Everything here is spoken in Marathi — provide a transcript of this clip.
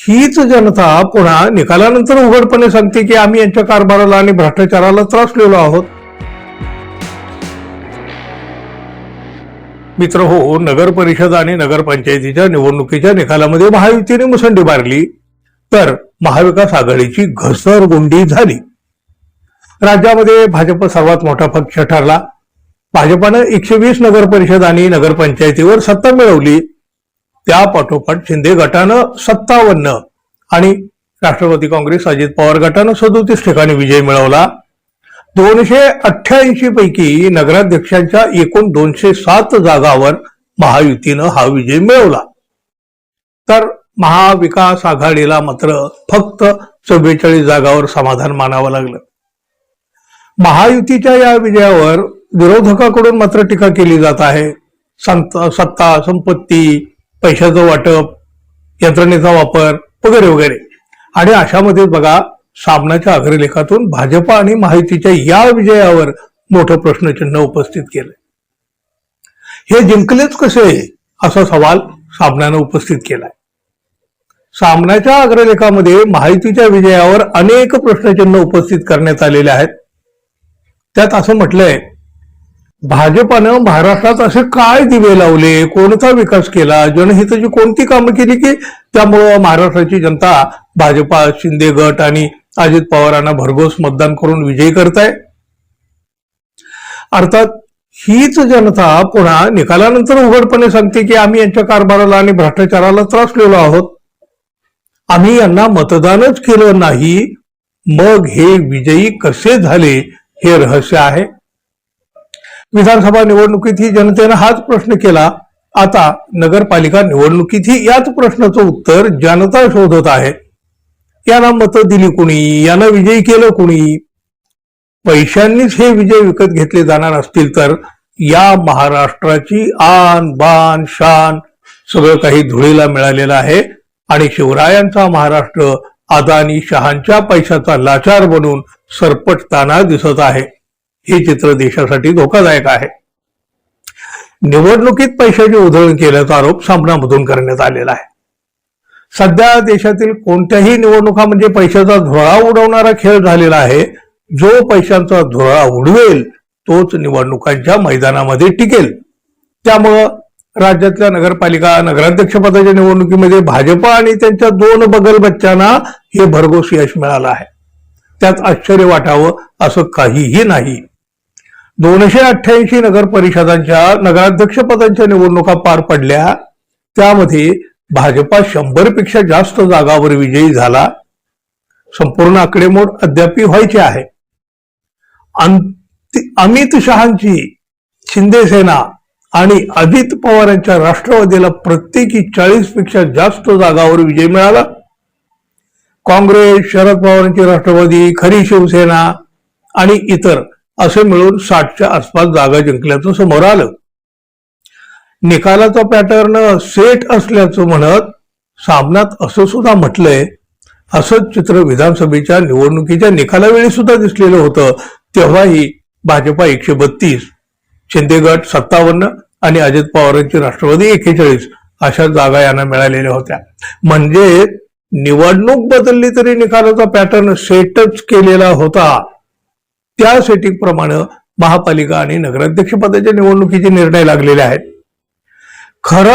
हीच जनता पुन्हा निकालानंतर उघडपणे सांगते की आम्ही यांच्या कारभाराला आणि भ्रष्टाचाराला त्रासलेलो आहोत. मित्र हो, नगर परिषद आणि नगरपंचायतीच्या निवडणुकीच्या निकालामध्ये महायुतीने मुसंडी मारली तर महाविकास आघाडीची घसरगुंडी झाली. राज्यामध्ये भाजप सर्वात मोठा पक्ष ठरला. भाजपानं 120 नगर परिषद आणि नगरपंचायतीवर सत्ता मिळवली. त्या पाठोपाठ शिंदे गटानं 57 आणि राष्ट्रवादी काँग्रेस अजित पवार गटानं 37 ठिकाणी विजय मिळवला. 288 पैकी नगराध्यक्षांच्या एकूण 207 जागावर महायुतीनं हा विजय मिळवला. तर महाविकास आघाडीला मात्र फक्त 44 जागावर समाधान मानावं लागलं. महायुतीच्या या विजयावर विरोधकाकडून मात्र टीका केली जात आहे. सत्ता, संपत्ती, पैशाचं वाटप, यंत्रणेचा वापर वगैरे वगैरे. आणि अशामध्ये बघा, सामनाच्या अग्रलेखातून भाजपा आणि महायुतीच्या या विजयावर मोठं प्रश्नचिन्ह उपस्थित केलं. हे जिंकलेच कसे असा सवाल सामनानं उपस्थित केलाय. सामनाच्या अग्रलेखामध्ये महायुतीच्या विजयावर अनेक प्रश्नचिन्ह उपस्थित करण्यात आलेले आहेत. त्यात असं म्हटलंय, भाजपानं महाराष्ट्रात असे काय दिवे लावले, कोणता विकास केला, जनहिताची कोणती कामं केली की त्यामुळं महाराष्ट्राची जनता भाजपा, शिंदे गट आणि अजित पवारांना भरघोस मतदान करून विजयी करताय. अर्थात हीच जनता पुन्हा निकालानंतर उघडपणे सांगते की आम्ही यांच्या कारभाराला आणि भ्रष्टाचाराला त्रासलेलो आहोत. आम्ही यांना मतदानच केलं नाही, मग हे विजयी कसे झाले हे रहस्य आहे. विधानसभा निवडणुकीतही जनतेनं हाच प्रश्न केला. आता नगरपालिका निवडणुकीतही याच प्रश्नाचं उत्तर जनता शोधत आहे. यांना मतं दिली कुणी, यांना विजयी केलं कुणी? पैशांनीच हे विजय विकत घेतले जाणार असतील तर या महाराष्ट्राची आन बान शान सगळं काही धुळीला मिळालेलं आहे. आणि शिवरायांचा महाराष्ट्र अदानी शहांच्या पैशाचा लाचार बनून सरपटताना दिसत आहे. हे चित्र देशासाठी धोकादायक आहे. निवडणुकीत पैशाची उधळण केल्याचा आरोप सामनामधून करण्यात आलेला आहे. सध्या देशातील कोणत्याही निवडणुका म्हणजे पैशाचा धुळा उडवणारा खेळ झालेला आहे. जो पैशांचा धुळा उडवेल तोच निवडणुकांच्या मैदानामध्ये टिकेल. त्यामुळं राज्यातल्या नगरपालिका नगराध्यक्षपदाच्या निवडणुकीमध्ये भाजपा आणि त्यांच्या 2 बगलबच्च्यांना हे भरघोस यश मिळालं आहे. त्यात आश्चर्य वाटावं असं काहीही नाही. 288 नगर परिषदांच्या नगराध्यक्षपदांच्या निवडणुका पार पडल्या. त्यामध्ये भाजपा 100 पेक्षा जास्त जागावर विजयी झाला. संपूर्ण आकडेमोड अद्याप व्हायची आहे. अमित शहांची शिंदे सेना आणि अजित पवारांच्या राष्ट्रवादीला प्रत्येकी 40 पेक्षा जास्त जागावर विजय मिळाला. काँग्रेस, शरद पवारांची राष्ट्रवादी, खरी शिवसेना आणि इतर असे मिळून 60च्या आसपास जागा जिंकल्याचं समोर आलं. निकालाचा पॅटर्न सेट असल्याचं म्हणत सामन्यात असं सुद्धा म्हटलंय, असंच चित्र विधानसभेच्या निवडणुकीच्या निकालावेळी सुद्धा दिसलेलं होतं. तेव्हाही भाजपा 132, शिंदे गट 57 आणि अजित पवारांची राष्ट्रवादी 41 अशा जागा यांना मिळालेल्या होत्या. म्हणजे निवडणूक बदलली तरी निकालाचा पॅटर्न सेटच केलेला होता. त्या सेटिंग प्रमाणे महापालिका आणि नगराध्यक्ष पदाच्या निवडणुकीचे निर्णय लागलेले आहेत. खरं